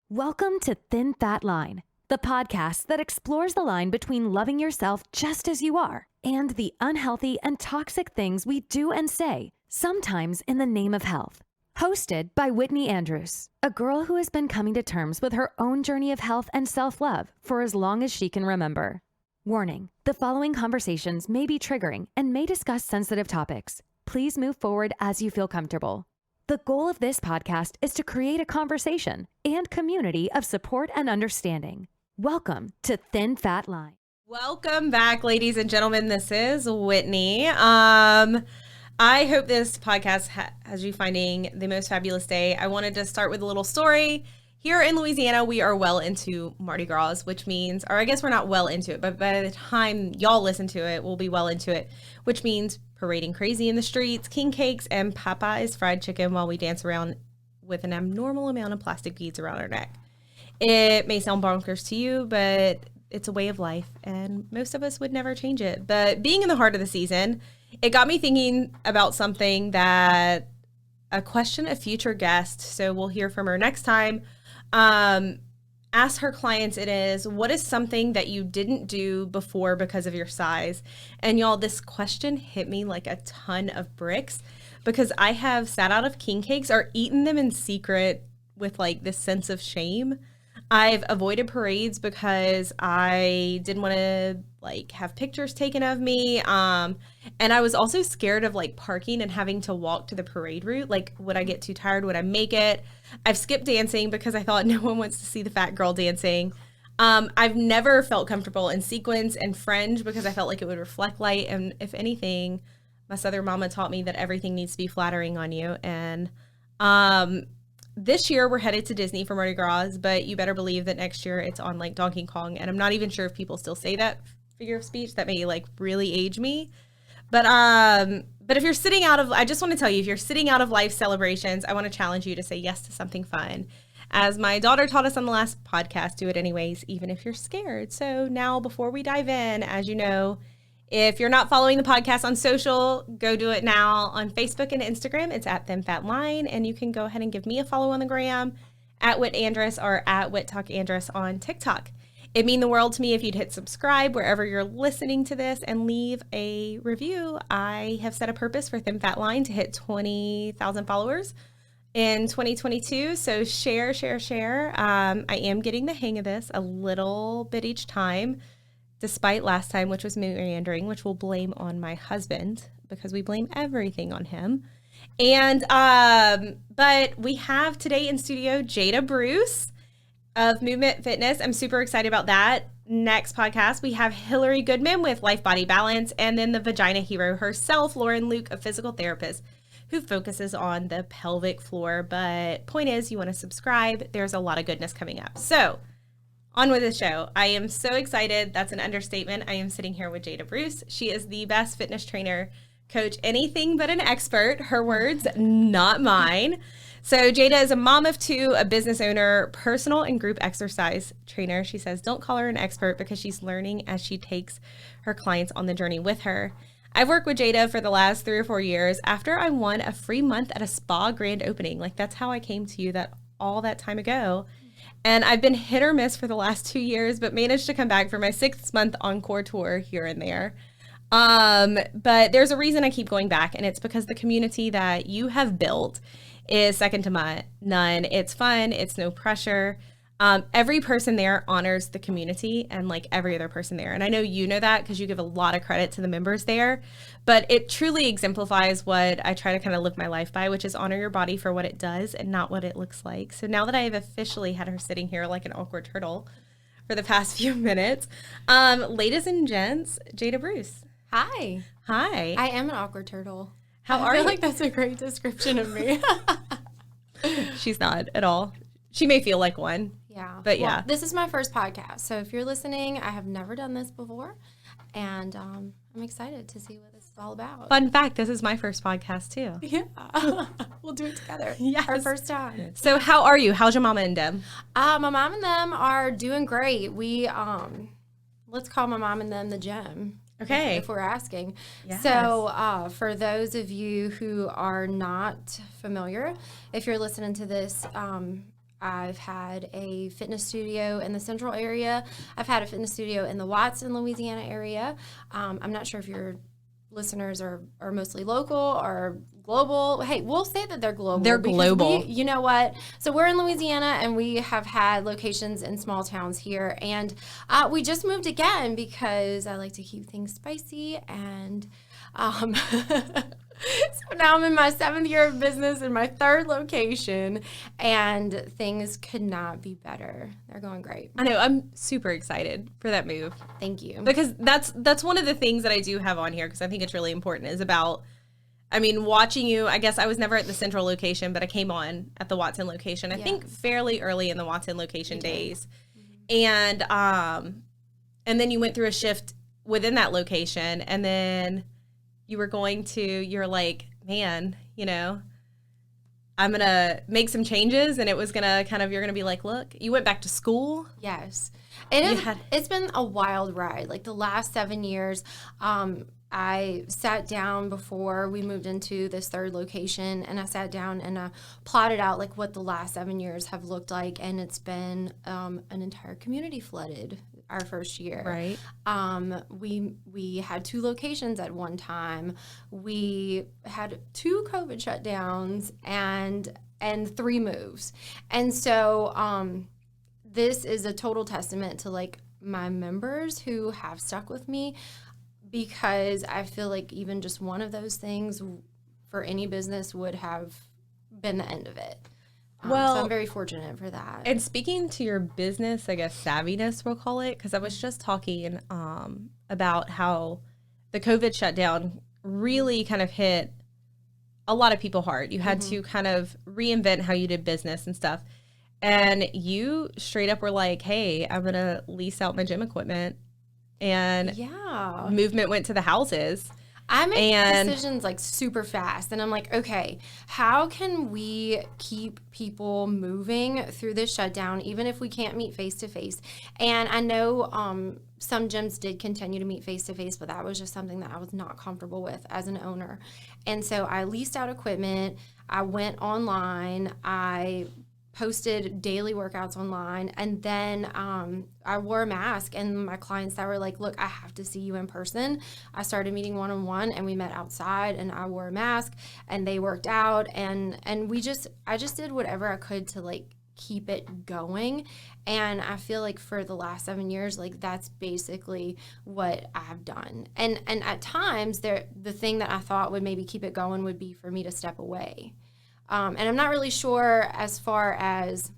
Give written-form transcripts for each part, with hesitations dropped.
Welcome to Thin Fat Line, the podcast that explores the line between loving yourself just as you are and the unhealthy and toxic things we do and say, sometimes in the name of health. Hosted by Whitney Andrews, a girl who has been coming to terms with her own journey of health and self-love for as long as she can remember. Warning, the following conversations may be triggering and may discuss sensitive topics. Please move forward as you feel comfortable. The goal of this podcast is to create a conversation and community of support and understanding. Welcome to Thin Fat Line. Welcome back, ladies and gentlemen. This is Whitney. I hope this podcast has you finding the most fabulous day. I wanted to start with a little story. Here in Louisiana, we are well into Mardi Gras, which means, or I guess we're not well into it, but by the time y'all listen to it, we'll be well into it, which means parading crazy in the streets, king cakes, and Popeye's fried chicken while we dance around with an abnormal amount of plastic beads around our neck. It may sound bonkers to you, but it's a way of life, and most of us would never change it. But being in the heart of the season, it got me thinking about something that a question a future guest, so we'll hear from her next time, ask her clients it is, what is something that you didn't do before because of your size? And y'all, this question hit me like a ton of bricks because I have sat out of king cakes or eaten them in secret with like this sense of shame. I've avoided parades because I didn't want to like have pictures taken of me. And I was also scared of like parking and having to walk to the parade route. Like, would I get too tired? Would I make it? I've skipped dancing because I thought no one wants to see the fat girl dancing. I've never felt comfortable in sequins and fringe because I felt like it would reflect light. And if anything, my Southern mama taught me that everything needs to be flattering on you. And, this year we're headed to Disney for Mardi Gras, but you better believe that next year it's on like Donkey Kong. And I'm not even sure if people still say that figure of speech. That may like really age me. But if you're sitting out of, I just want to tell you, if you're sitting out of life celebrations, I want to challenge you to say yes to something fun. As my daughter taught us on the last podcast, do it anyways, even if you're scared. So now before we dive in, as you know, if you're not following the podcast on social, go do it now on Facebook and Instagram. It's at Thin Fat Line, and you can go ahead and give me a follow on the gram at Whit Andress or at Whit Talk Andress on TikTok. It'd mean the world to me if you'd hit subscribe wherever you're listening to this and leave a review. I have set a purpose for Thin Fat Line to hit 20,000 followers in 2022. So share. I am getting the hang of this a little bit each time. Despite last time, which was meandering, which we'll blame on my husband because we blame everything on him. And, but we have today in studio, Jada Bruce of Movement Fitness. I'm super excited about that. Next podcast, we have Hillary Goodman with Life Body Balance, and then the vagina hero herself, Lauren Luke, a physical therapist who focuses on the pelvic floor. But point is, you want to subscribe. There's a lot of goodness coming up. So, on with the show. I am so excited. That's an understatement. I am sitting here with Jada Bruce. She is the best fitness trainer, coach, anything but an expert. Her words, not mine. So Jada is a mom of two, a business owner, personal and group exercise trainer. She says, don't call her an expert because she's learning as she takes her clients on the journey with her. I've worked with Jada for the last 3 or 4 years after I won a free month at a spa grand opening. Like that's how I came to you all that time ago. And I've been hit or miss for the last 2 years, but managed to come back for my 6th month encore tour here and there. But there's a reason I keep going back, and it's because the community that you have built is second to none. It's fun. It's no pressure. Every person there honors the community and like every other person there. And I know you know that because you give a lot of credit to the members there, but it truly exemplifies what I try to kind of live my life by, which is honor your body for what it does and not what it looks like. So now that I have officially had her sitting here like an awkward turtle for the past few minutes, ladies and gents, Jada Bruce. Hi. Hi. I am an awkward turtle. How are I you? feel like that's a great description of me. She's not at all. She may feel like one. Yeah. But yeah. Well, this is my first podcast. So if you're listening, I have never done this before. And I'm excited to see what this is all about. Fun fact, this is my first podcast too. Yeah. We'll do it together. Yes. Our first time. So how are you? How's your mama and them? My mom and them are doing great. We, let's call my mom and them the gym. Okay. If we're asking. Yes. So for those of you who are not familiar, if you're listening to this, I've had a fitness studio in the central area. I've had a fitness studio in the Watson, Louisiana area. I'm not sure if your listeners are mostly local or global. Hey, we'll say that they're global. They're global. You know what? So we're in Louisiana, and we have had locations in small towns here. And we just moved again because I like to keep things spicy. And so now I'm in my 7th year of business in my 3rd location, and things could not be better. They're going great. I know. I'm super excited for that move. Thank you. Because that's one of the things that I do have on here, because I think it's really important, is about, I mean, watching you. I guess I was never at the central location, but I came on at the Watson location, I think fairly early in the Watson location days. And then you went through a shift within that location, and then you're like, man, you know, I'm going to make some changes, and it was going to you're going to be like, look, you went back to school. Yes. It's been a wild ride. Like the last 7 years, I sat down before we moved into this 3rd location, and I sat down and plotted out like what the last 7 years have looked like. And it's been an entire community flooded our first year. Right. We had 2 locations at one time. We had 2 COVID shutdowns and 3 moves. And so this is a total testament to like my members who have stuck with me, because I feel like even just one of those things for any business would have been the end of it. So I'm very fortunate for that. And speaking to your business, I guess, savviness, we'll call it, because I was just talking about how the COVID shutdown really kind of hit a lot of people hard. You had to kind of reinvent how you did business and stuff. And you straight up were like, hey, I'm going to lease out my gym equipment. And movement went to the houses. I make decisions like super fast, and I'm like, okay, how can we keep people moving through this shutdown, even if we can't meet face to face? And I know some gyms did continue to meet face to face, but that was just something that I was not comfortable with as an owner. And so I leased out equipment. I went online. I posted daily workouts online, and then I wore a mask, and my clients that were like, look, I have to see you in person. I started meeting one-on-one, and we met outside, and I wore a mask, and they worked out, and I just did whatever I could to like keep it going. And I feel like for the last 7 years, like that's basically what I've done. And at times the thing that I thought would maybe keep it going would be for me to step away. And I'm not really sure as far as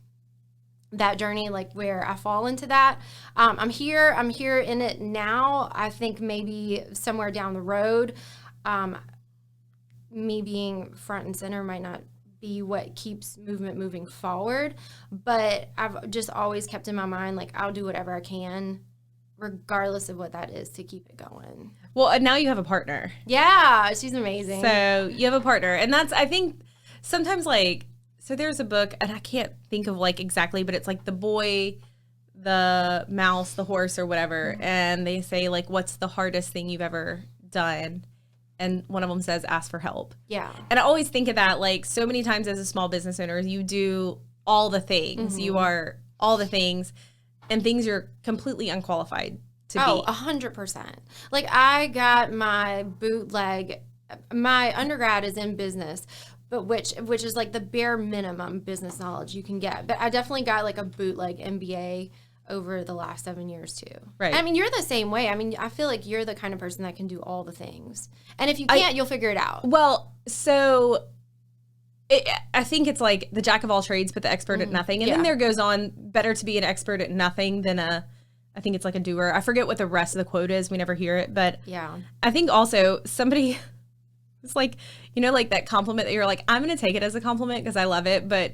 that journey, like where I fall into that. I'm here in it now. I think maybe somewhere down the road, me being front and center might not be what keeps movement moving forward. But I've just always kept in my mind, like I'll do whatever I can, regardless of what that is, to keep it going. Well, and now you have a partner. Yeah, she's amazing. So you have a partner, and that's, I think, sometimes like, so there's a book, and I can't think of like exactly, but it's like the boy, the mouse, the horse, or whatever. And they say like, what's the hardest thing you've ever done? And one of them says, ask for help. Yeah. And I always think of that, like so many times as a small business owner, you do all the things. You are all the things, and things you're completely unqualified to be. 100%. Like I got my bootleg, my undergrad is in business, but which is like the bare minimum business knowledge you can get. But I definitely got like a bootleg MBA over the last 7 years too. Right. I mean, you're the same way. I mean, I feel like you're the kind of person that can do all the things. And if you can't, you'll figure it out. Well, so I think it's like the jack of all trades, but the expert at nothing. And then there goes on, better to be an expert at nothing than I think it's like a doer. I forget what the rest of the quote is. We never hear it. But yeah, I think also somebody... It's like, you know, like that compliment that you're like, I'm going to take it as a compliment because I love it. But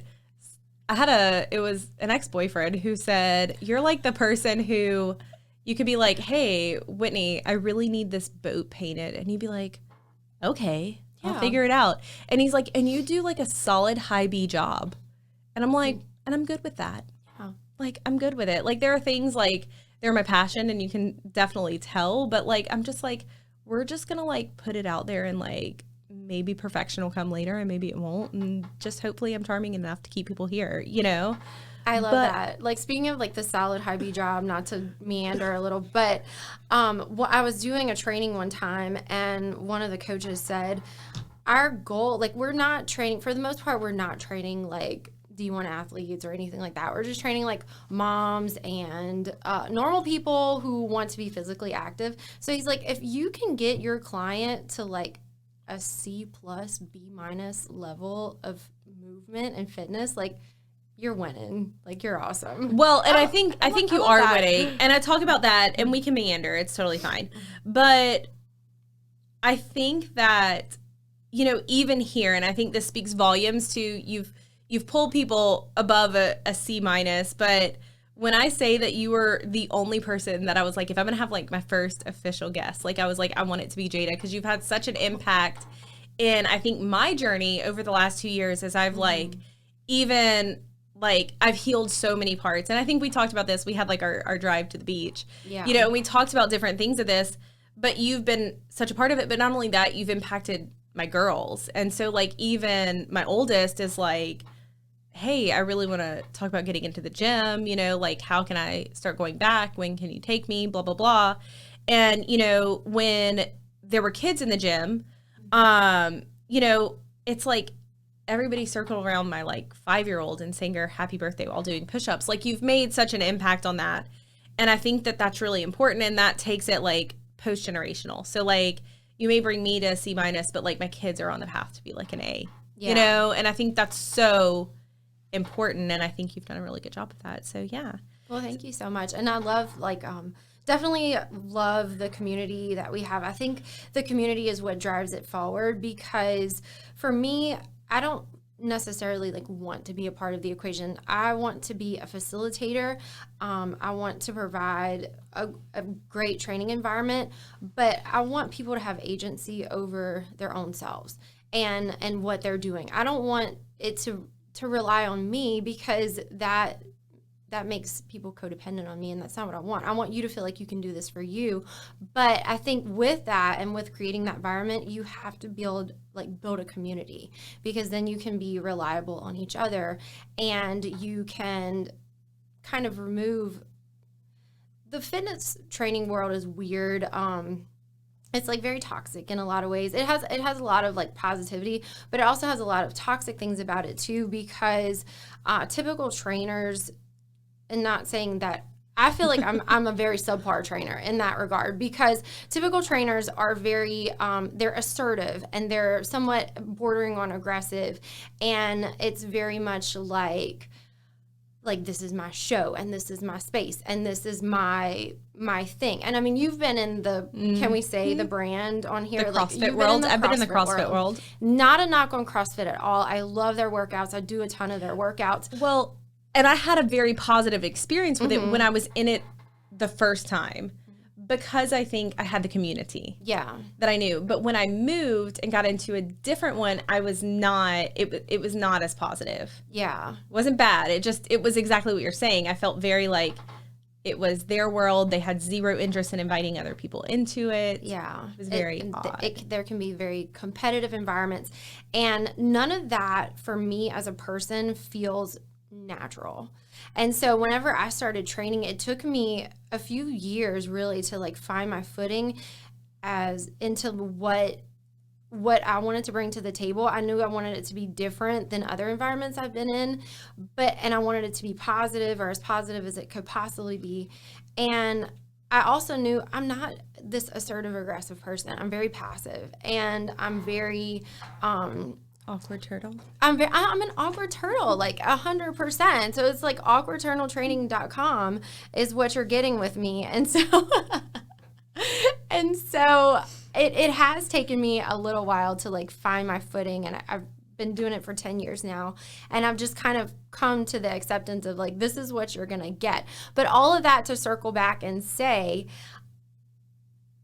it was an ex-boyfriend who said, you're like the person who you could be like, hey, Whitney, I really need this boat painted. And you'd be like, okay, I'll figure it out. And he's like, and you do like a solid high B job. And I'm like, and I'm good with that. Yeah. Like, I'm good with it. Like, there are things like, they're my passion and you can definitely tell. But like, I'm just like, we're just going to like put it out there and like maybe perfection will come later and maybe it won't. And just hopefully I'm charming enough to keep people here, you know? I love that. Like, speaking of like the solid hubby job, not to meander a little, but I was doing a training one time and one of the coaches said, our goal, like, we're not training, for the most part, we're not training like D1 athletes or anything like that. We're just training like moms and normal people who want to be physically active. So he's like, if you can get your client to like a C+, B- level of movement and fitness, like, you're winning. Like, you're awesome. Well, and I think you are winning. And I talk about that, and we can meander. It's totally fine. But I think that, you know, even here, and I think this speaks volumes to you've pulled people above a C-, but when I say that you were the only person that I was like, if I'm going to have like my first official guest, like I was like, I want it to be Jada, because you've had such an impact in, I think, my journey over the last 2 years as I've like, even like I've healed so many parts. And I think we talked about this. We had like our drive to the beach, you know, and we talked about different things of this, but you've been such a part of it. But not only that, you've impacted my girls. And so like even my oldest is like, hey, I really want to talk about getting into the gym, you know, like how can I start going back? When can you take me? Blah, blah, blah. And, you know, when there were kids in the gym, you know, it's like everybody circled around my like 5-year-old and sang her happy birthday while doing push-ups. Like, you've made such an impact on that. And I think that that's really important. And that takes it like post-generational. So like you may bring me to a C-, but like my kids are on the path to be like an A, you know? And I think that's so important. And I think you've done a really good job of that. So yeah. Well, thank you so much. And I love like, definitely love the community that we have. I think the community is what drives it forward, because for me, I don't necessarily like want to be a part of the equation. I want to be a facilitator. I want to provide a great training environment, but I want people to have agency over their own selves and what they're doing. I don't want it to rely on me, because that makes people codependent on me, and that's not what I want. I want you to feel like you can do this for you. But I think with that and with creating that environment, you have to build a community, because then you can be reliable on each other, and you can kind of remove the fitness training world is weird. It's like very toxic in a lot of ways. It has a lot of like positivity, but it also has a lot of toxic things about it too, because typical trainers, and not saying that, I feel like I'm a very subpar trainer in that regard, because typical trainers are very, they're assertive and they're somewhat bordering on aggressive. And it's very much like this is my show and this is my space and this is my thing. And I mean, you've been in the, can we say the brand on here? The CrossFit world. I've been in the CrossFit world. Not a knock on CrossFit at all. I love their workouts. I do a ton of their workouts. Well, and I had a very positive experience with it when I was in it the first time, because I think I had the community that I knew. But when I moved and got into a different one, I was not, it was not as positive. Yeah. It wasn't bad. It was exactly what you're saying. I felt very like it was their world. They had zero interest in inviting other people into it. Yeah. It was very odd. There can be very competitive environments. And none of that for me as a person feels natural. And so whenever I started training, it took me a few years really to find my footing as into what I wanted to bring to the table. I knew I wanted it to be different than other environments I've been in, and I wanted it to be positive, or as positive as it could possibly be. And I also knew I'm not this assertive, aggressive person. I'm very passive, and I'm very awkward turtle. I'm an awkward turtle, 100%. So it's awkwardturtletraining.com is what you're getting with me. And so it has taken me a little while to find my footing, and I've been doing it for 10 years now, and I've just kind of come to the acceptance of this is what you're gonna get. But all of that to circle back and say,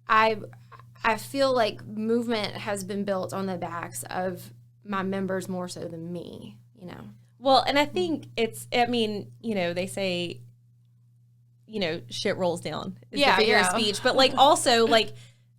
I feel like movement has been built on the backs of my members more so than me, Well, and I think they say, shit rolls down is the figure of speech. But also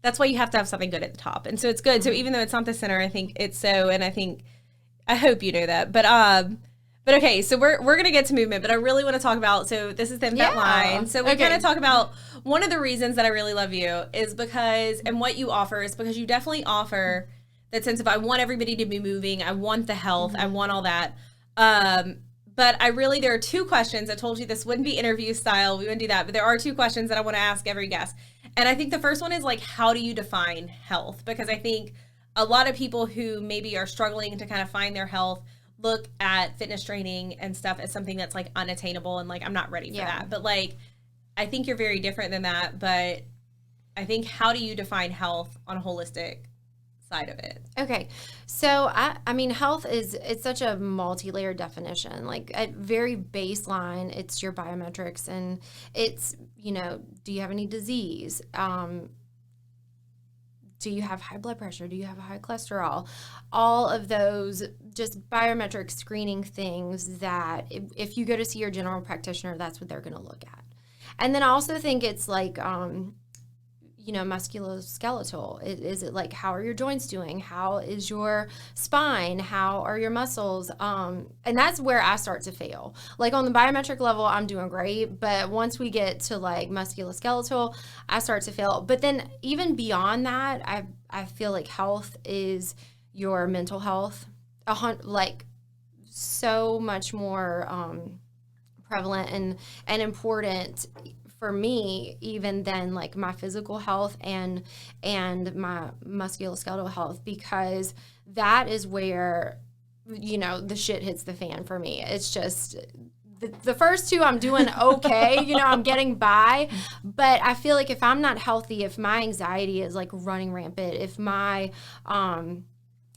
that's why you have to have something good at the top. And so it's good. So even though it's not the center, I think it's so, and I hope you know that. But okay, so we're going to get to movement, but I really want to talk about, so this is Thin Fat Line. So we kind of talk about one of the reasons that I really love you is because, and what you offer is because you definitely offer that sense of, I want everybody to be moving. I want the health. I want all that. But there are two questions. I told you this wouldn't be interview style. We wouldn't do that. But there are two questions that I want to ask every guest. And I think the first one is like, how do you define health? Because I think a lot of people who maybe are struggling to kind of find their health look at fitness training and stuff as something that's like unattainable and like, I'm not ready for that. But like, I think you're very different than that. But I think, how do you define health on a holistic side of it? Okay. So I mean, health it's such a multi-layered definition. Like at very baseline, it's your biometrics, and it's, do you have any disease? Do you have high blood pressure? Do you have high cholesterol? All of those just biometric screening things that if you go to see your general practitioner, that's what they're going to look at. And then I also think it's like, musculoskeletal. Is it like, how are your joints doing? How is your spine? How are your muscles? And that's where I start to fail. Like on the biometric level, I'm doing great. But once we get to like musculoskeletal, I start to fail. But then even beyond that, I feel like health is your mental health, like so much more prevalent and important for me, even than like my physical health and my musculoskeletal health, because that is where, the shit hits the fan for me. It's just the first two I'm doing okay, I'm getting by, but I feel like if I'm not healthy, if my anxiety is like running rampant, if my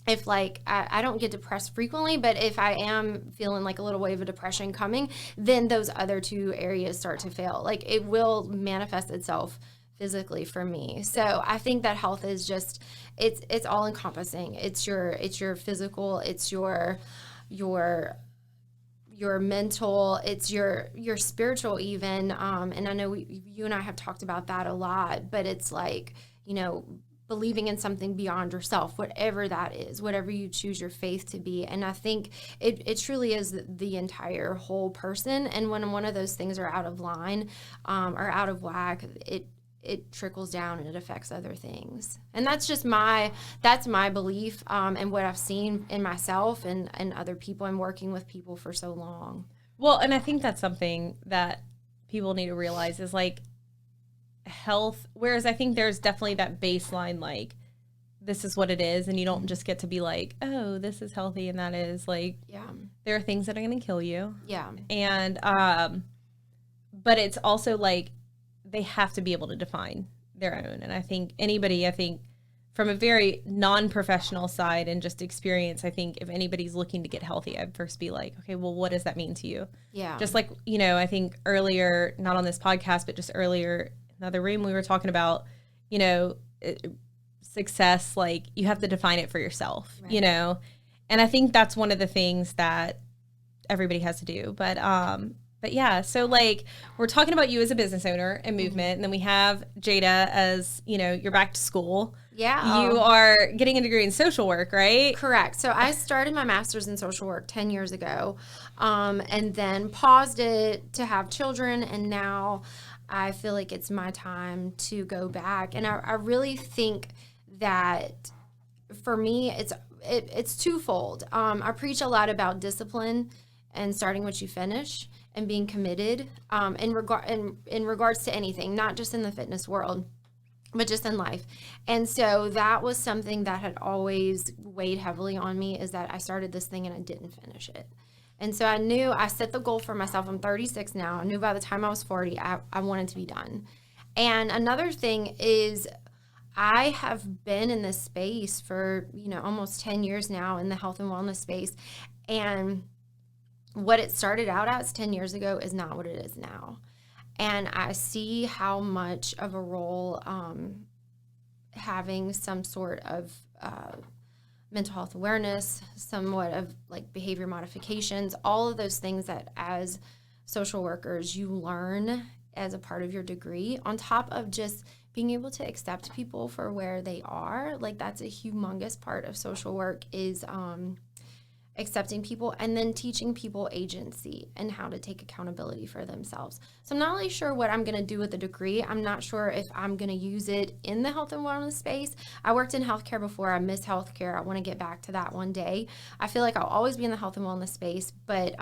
if like I don't get depressed frequently, but if I am feeling like a little wave of depression coming, then those other two areas start to fail. Like it will manifest itself physically for me. So I think that health is just, it's all encompassing. It's your physical, it's your mental, it's your spiritual even. And I know you and I have talked about that a lot, but it's like, believing in something beyond yourself, whatever that is, whatever you choose your faith to be. And I think it truly is the entire whole person. And when one of those things are out of line or out of whack, it trickles down and it affects other things. And that's just my belief and what I've seen in myself and other people, and working with people for so long. Well, and I think that's something that people need to realize is like, health, whereas I think there's definitely that baseline, like this is what it is, and you don't just get to be like, oh, this is healthy and that is like, there are things that are going to kill you, and but it's also like they have to be able to define their own. And I think from a very non-professional side and just experience, I think if anybody's looking to get healthy, I'd first be like, okay, well, what does that mean to you? Just like, I think earlier, not on this podcast, but just earlier another room, we were talking about, success, like you have to define it for yourself, right. And I think that's one of the things that everybody has to do. But yeah, so like we're talking about you as a business owner and movement, and then we have Jada as, you're back to school. Yeah. You are getting a degree in social work, right? Correct. So I started my master's in social work 10 years ago, and then paused it to have children, and now I feel like it's my time to go back. And I really think that for me, it's twofold. I preach a lot about discipline and starting what you finish and being committed in regards to anything, not just in the fitness world, but just in life. And so that was something that had always weighed heavily on me, is that I started this thing and I didn't finish it. And so I set the goal for myself. I'm 36 now. I knew by the time I was 40, I wanted to be done. And another thing is I have been in this space for, almost 10 years now, in the health and wellness space. And what it started out as 10 years ago is not what it is now. And I see how much of a role having some sort of mental health awareness, somewhat of like behavior modifications, all of those things that as social workers you learn as a part of your degree, on top of just being able to accept people for where they are. Like, that's a humongous part of social work, is accepting people, and then teaching people agency and how to take accountability for themselves. So I'm not really sure what I'm going to do with the degree. I'm not sure if I'm going to use it in the health and wellness space. I worked in healthcare before. I miss healthcare. I want to get back to that one day. I feel like I'll always be in the health and wellness space, but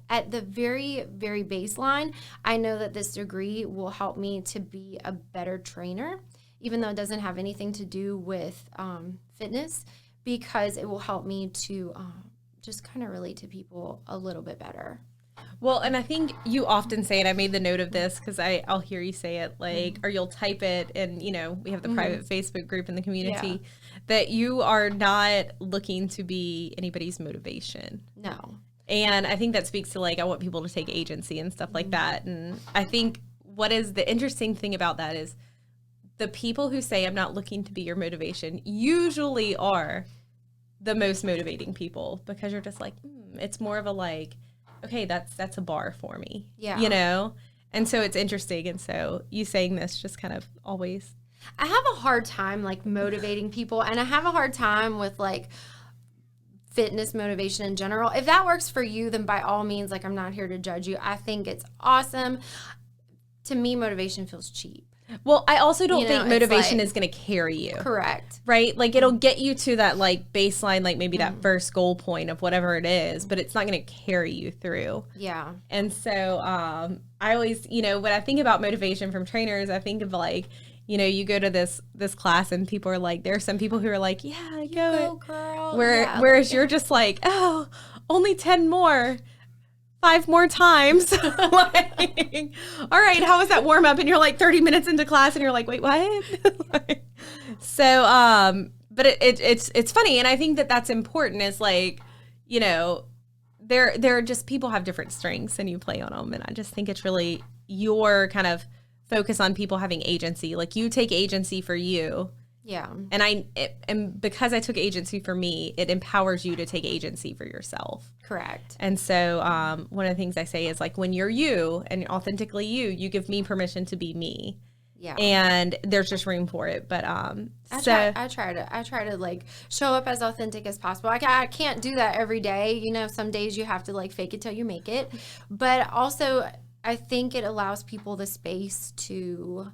at the very, very baseline, I know that this degree will help me to be a better trainer, even though it doesn't have anything to do with fitness, because it will help me to just kind of relate to people a little bit better. Well, and I think you often say it, I made the note of this because I'll hear you say it, like, or you'll type it, and, you know, we have the private Facebook group in the community, that you are not looking to be anybody's motivation. No. And I think that speaks to, like, I want people to take agency and stuff like that. And I think what is the interesting thing about that is the people who say I'm not looking to be your motivation usually are the most motivating people, because you're just like, it's more of a like, okay, that's a bar for me. Yeah. You know? And so it's interesting. And so you saying this just kind of always. I have a hard time like motivating people, and I have a hard time with like fitness motivation in general. If that works for you, then by all means, like, I'm not here to judge you. I think it's awesome. To me, motivation feels cheap. Well, I also don't think motivation is going to carry you. Correct. Right? Like, it'll get you to that, like, baseline, like, maybe that first goal point of whatever it is, but it's not going to carry you through. Yeah. And so I always, you know, when I think about motivation from trainers, I think of, like, you know, you go to this class and people are like, there are some people who are like, yeah, go girl. Whereas you're just like, oh, only 10 more. 5 more times. Like, all right, how was that warm up? And you're like 30 minutes into class and you're like, wait, what? So, but it's funny. And I think that that's important, is like, you know, there are just, people have different strengths and you play on them. And I just think it's really your kind of focus on people having agency. Like, you take agency for you. Yeah. And because I took agency for me, it empowers you to take agency for yourself. Correct. And so one of the things I say is, like, when you're you and authentically you give me permission to be me. Yeah. And there's just room for it. But I try to like show up as authentic as possible. I can't do that every day. You know, some days you have to like fake it till you make it. But also, I think it allows people the space to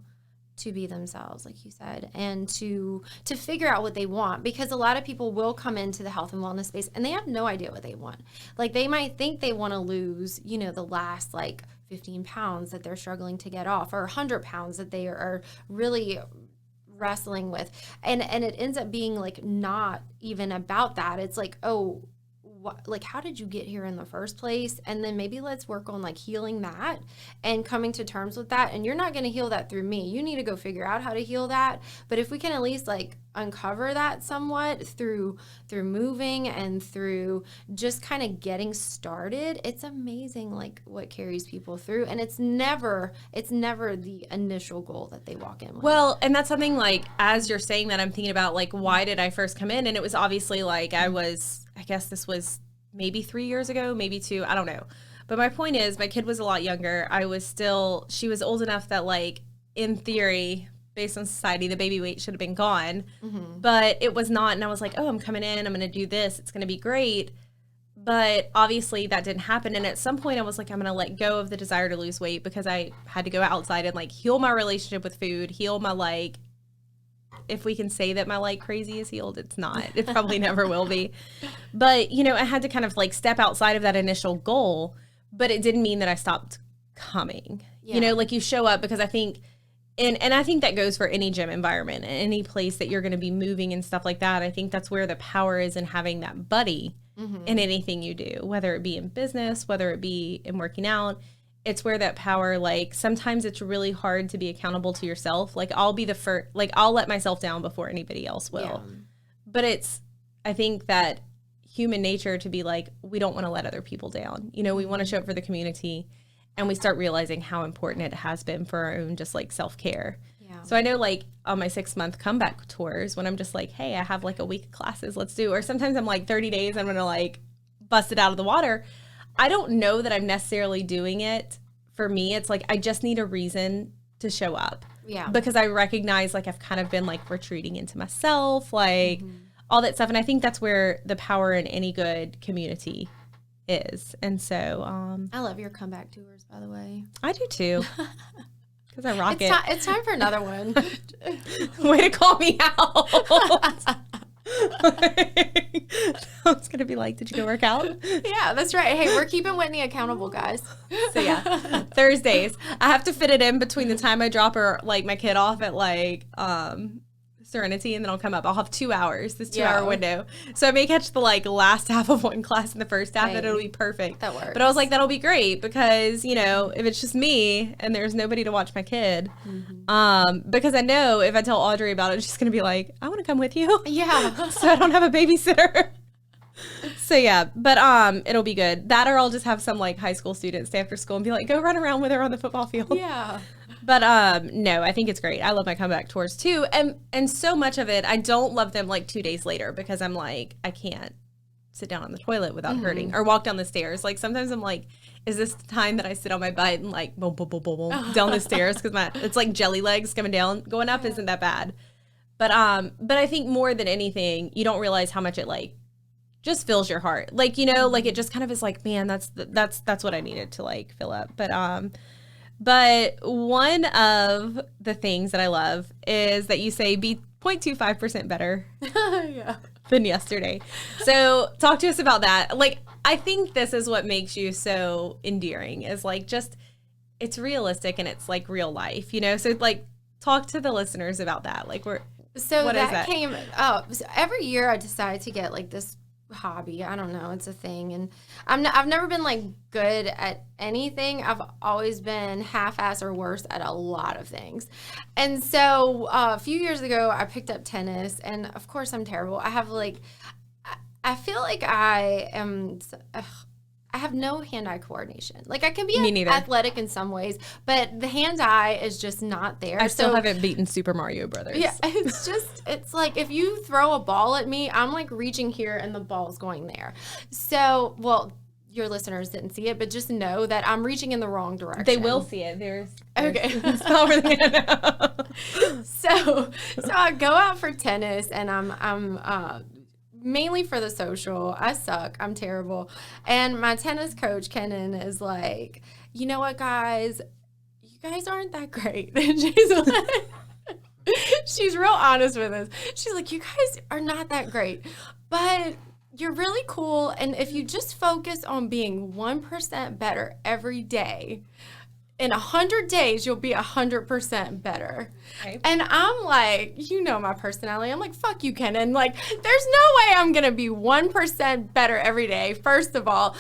be themselves, like you said, and to figure out what they want, because a lot of people will come into the health and wellness space and they have no idea what they want. Like, they might think they want to lose, you know, the last like 15 pounds that they're struggling to get off, or 100 pounds that they are really wrestling with, and it ends up being like not even about that. It's like, oh, like, how did you get here in the first place? And then maybe let's work on like healing that and coming to terms with that. And you're not going to heal that through me. You need to go figure out how to heal that. But if we can at least like uncover that somewhat through moving and through just kind of getting started, it's amazing like what carries people through. And it's never the initial goal that they walk in with. Well, and that's something, like, as you're saying that, I'm thinking about like, why did I first come in? And it was obviously like, I guess this was maybe 3 years ago, maybe 2, I don't know. But my point is, my kid was a lot younger. She was old enough that, like, in theory, based on society, the baby weight should have been gone. Mm-hmm. But it was not. And I was like, oh, I'm coming in, I'm going to do this, it's going to be great. But obviously that didn't happen. And at some point I was like, I'm going to let go of the desire to lose weight, because I had to go outside and like heal my relationship with food, heal my, like, if we can say that my like crazy is healed, it's not. It probably never will be. But, you know, I had to kind of like step outside of that initial goal, but it didn't mean that I stopped coming. Yeah. You know, like, you show up, because I think, and I think that goes for any gym environment, any place that you're going to be moving and stuff like that. I think that's where the power is, in having that buddy in anything you do, whether it be in business, whether it be in working out. It's where that power, like, sometimes it's really hard to be accountable to yourself. Like, I'll be the first, like, I'll let myself down before anybody else will. Yeah. But I think that human nature to be like, we don't want to let other people down. You know, we want to show up for the community, and we start realizing how important it has been for our own just like self-care. Yeah. So I know, like, on my 6-month comeback tours, when I'm just like, hey, I have like a week of classes, let's do, or sometimes I'm like 30 days, I'm going to like bust it out of the water. I don't know that I'm necessarily doing it for me. It's like, I just need a reason to show up. Yeah. Because I recognize like I've kind of been like retreating into myself, like all that stuff. And I think that's where the power in any good community is. And so I love your comeback tours, by the way. I do too. Because I rock it. It's time for another one. Way to call me out. I was going to be like, did you go work out? Yeah, that's right. Hey, we're keeping Whitney accountable, guys. So yeah, Thursdays. I have to fit it in between the time I drop her, like my kid off at like Serenity, and then I'll come up. I'll have 2 hours, this 2-hour window. So I may catch the like last half of one class and the first half, and it'll be perfect. That works. But I was like, that'll be great because, you know, if it's just me and there's nobody to watch my kid, because I know if I tell Audrey about it, she's going to be like, I want to come with you. Yeah. So I don't have a babysitter. So yeah, but it'll be good. That or I'll just have some like high school students stay after school and be like, go run around with her on the football field. Yeah. But no, I think it's great. I love my comeback tours too. And so much of it, I don't love them like 2 days later because I'm like, I can't sit down on the toilet without hurting or walk down the stairs. Like sometimes I'm like, is this the time that I sit on my butt and like boom, boom, boom, boom, boom down the stairs? Because it's like jelly legs coming down. Going up isn't that bad. But I think more than anything, you don't realize how much it like just fills your heart. Like, you know, like it just kind of is like, man, that's what I needed to like fill up. But one of the things that I love is that you say be 0.25% better than yesterday. So talk to us about that. Like, I think this is what makes you so endearing is like just it's realistic and it's like real life, you know? So like talk to the listeners about that. Like what is that? Came up. So every year I decide to get like this hobby. I don't know. It's a thing. And I've never been like good at anything. I've always been half-ass or worse at a lot of things. And so a few years ago, I picked up tennis, and of course I'm terrible. I have like, I feel like I have no hand-eye coordination. Like I can be athletic in some ways, but the hand-eye is just not there. I still haven't beaten Super Mario Brothers. Yeah, it's like if you throw a ball at me, I'm like reaching here and the ball's going there. So, well, your listeners didn't see it, but just know that I'm reaching in the wrong direction. They will see it. There's okay. It's not over there. So I go out for tennis, and I'm mainly for the social. I suck. I'm terrible. And my tennis coach, Kenan, is like, you know what, guys? You guys aren't that great. And she's like, she's real honest with us. She's like, you guys are not that great, but you're really cool. And if you just focus on being 1% better every day, in 100 days, you'll be 100% better. Okay. And I'm like, you know my personality. I'm like, fuck you, Kenan. Like, there's no way I'm going to be 1% better every day. First of all,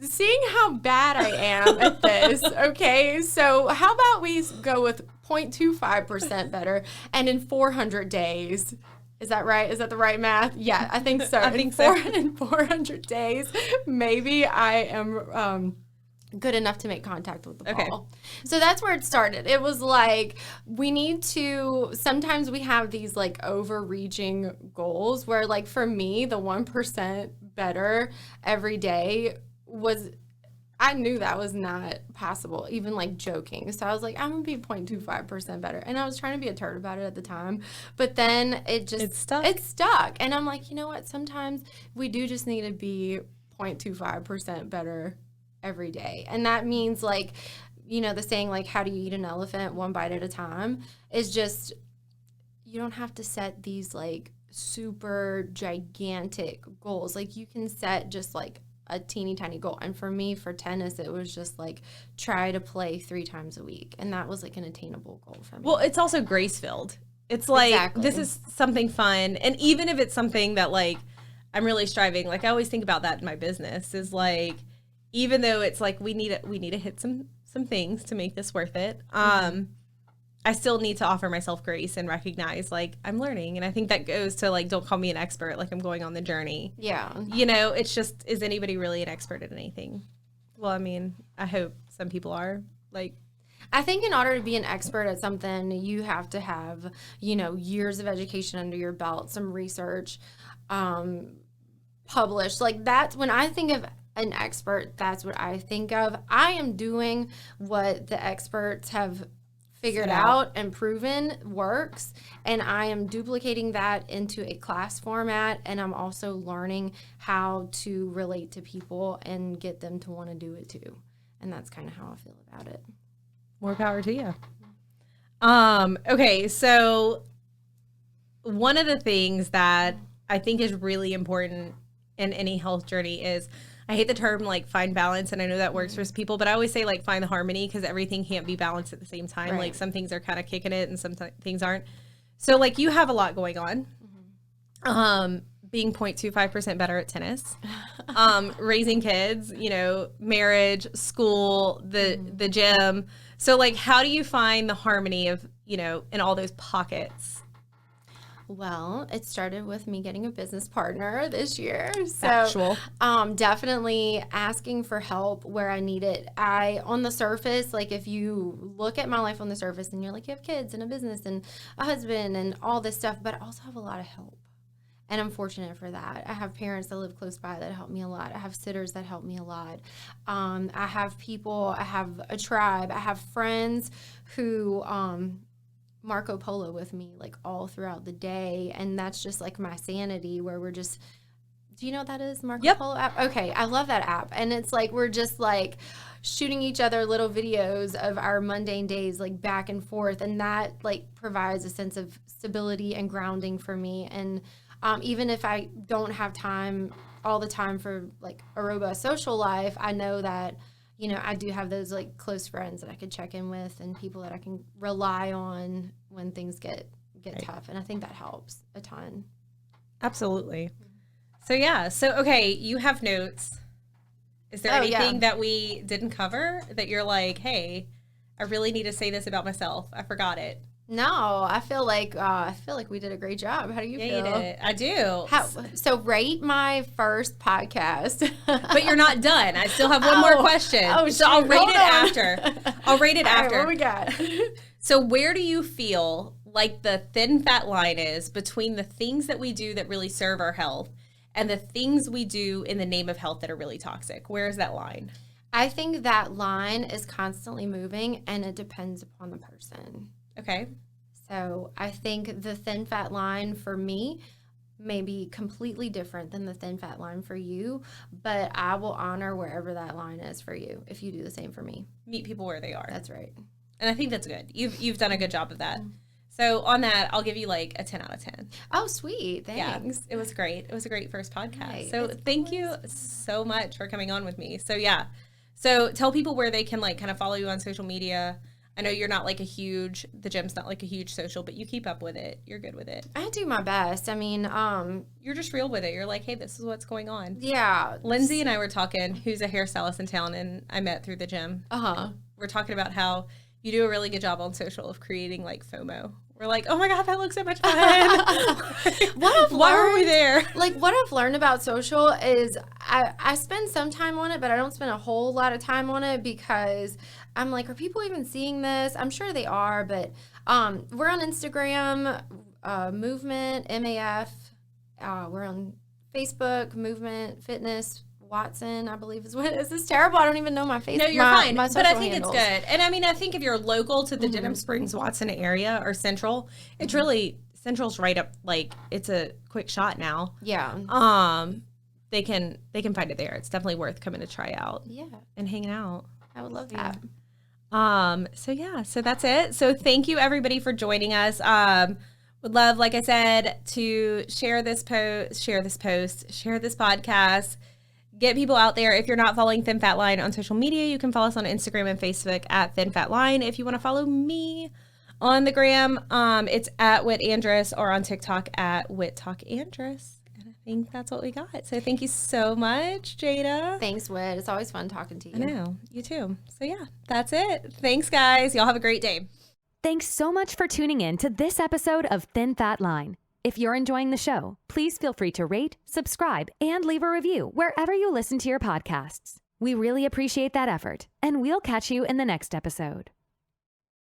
seeing how bad I am at this, okay? So how about we go with 0.25% better, and in 400 days, is that right? Is that the right math? Yeah, I think so. I think so. In 400 days, maybe I am good enough to make contact with the ball. Okay. So that's where it started. It was like, sometimes we have these like overreaching goals where like for me, the 1% better every day I knew that was not possible, even like joking. So I was like, I'm going to be 0.25% better. And I was trying to be a turd about it at the time. But then it stuck. And I'm like, you know what? Sometimes we do just need to be 0.25% better every day. And that means like, you know, the saying like, how do you eat an elephant? One bite at a time is just, you don't have to set these like super gigantic goals. Like you can set just like a teeny tiny goal. And for me, for tennis, it was just like try to play 3 times a week. And that was like an attainable goal for me. Well, it's also grace filled. It's like, This is something fun. And even if it's something that like, I'm really striving, like I always think about that in my business is like, even though it's like we need to hit some things to make this worth it. I still need to offer myself grace and recognize like I'm learning. And I think that goes to like, don't call me an expert. Like I'm going on the journey. Yeah. You know, it's just, is anybody really an expert at anything? Well, I mean, I hope some people are. Like, I think in order to be an expert at something, you have to have, you know, years of education under your belt, some research, published. Like that's when I think of an expert, that's what I think of. I am doing what the experts have figured out and proven works. And I am duplicating that into a class format. And I'm also learning how to relate to people and get them to want to do it too. And that's kind of how I feel about it. More power to you. Okay, so one of the things that I think is really important in any health journey is, I hate the term like find balance, and I know that works for people, but I always say like find the harmony, because everything can't be balanced at the same time. Right. Like some things are kind of kicking it and some things aren't. So like you have a lot going on. Being 0.25% better at tennis, raising kids, you know, marriage, school, the gym. So like, how do you find the harmony of, you know, in all those pockets? Well, it started with me getting a business partner this year. So definitely asking for help where I need it. On the surface, like if you look at my life on the surface and you're like, you have kids and a business and a husband and all this stuff, but I also have a lot of help. And I'm fortunate for that. I have parents that live close by that help me a lot. I have sitters that help me a lot. I have people, I have a tribe, I have friends who Marco Polo with me like all throughout the day. And that's just like my sanity, where we're just, do you know what that is? Marco Polo app? Okay, I love that app. And it's like we're just like shooting each other little videos of our mundane days like back and forth. And that like provides a sense of stability and grounding for me. And even if I don't have time all the time for like a robust social life, I know that, you know, I do have those like close friends that I could check in with and people that I can rely on when things get tough. And I think that helps a ton. Absolutely. So yeah. So, okay. You have notes. Is there anything that we didn't cover that you're like, hey, I really need to say this about myself? I forgot it. No, I feel like we did a great job. How do you feel? You did. I do. So rate my first podcast. But you're not done. I still have one more question. Oh, so I'll rate it after. I'll rate it after. What we got? So where do you feel like the thin fat line is between the things that we do that really serve our health and the things we do in the name of health that are really toxic? Where is that line? I think that line is constantly moving, and it depends upon the person. Okay. So I think the thin fat line for me may be completely different than the thin fat line for you, but I will honor wherever that line is for you if you do the same for me. Meet people where they are. That's right. And I think that's good. You've done a good job of that. So on that, I'll give you like a 10 out of 10. Oh, sweet. Thanks. Yeah, it was great. It was a great first podcast. Right. So thank you so much for coming on with me. So yeah. So tell people where they can like kind of follow you on social media. I know you're not like the gym's not like a huge social, but you keep up with it. You're good with it. I do my best. I mean, you're just real with it. You're like, hey, this is what's going on. Yeah. Lindsay and I were talking, who's a hairstylist in town, and I met through the gym. We're talking about how you do a really good job on social of creating like FOMO. We're like, oh my God, that looks so much fun. Why were we there? Like what I've learned about social is I spend some time on it, but I don't spend a whole lot of time on it because I'm like, are people even seeing this? I'm sure they are, but we're on Instagram, Movement, MAF. We're on Facebook, Movement, Fitness, Watson, I believe is what it is. This is terrible. I don't even know my face. No, you're fine. My but I think handles. It's good. And I mean, I think if you're local to the Denham Springs, Watson area or Central, it's really, Central's right up, like it's a quick shot now. Yeah. They can find it there. It's definitely worth coming to try out. Yeah. And hanging out. I would love that. So that's it. So thank you everybody for joining us. Would love, like I said, to share this podcast. Get people out there. If you're not following Thin Fat Line on social media, you can follow us on Instagram and Facebook at Thin Fat Line. If you want to follow me on the gram, it's at Wit Andress, or on TikTok at Wit Talk Andress. And I think that's what we got. So thank you so much, Jada. Thanks, Wit. It's always fun talking to you. I know. You too. So yeah, that's it. Thanks, guys. Y'all have a great day. Thanks so much for tuning in to this episode of Thin Fat Line. If you're enjoying the show, please feel free to rate, subscribe, and leave a review wherever you listen to your podcasts. We really appreciate that effort, and we'll catch you in the next episode.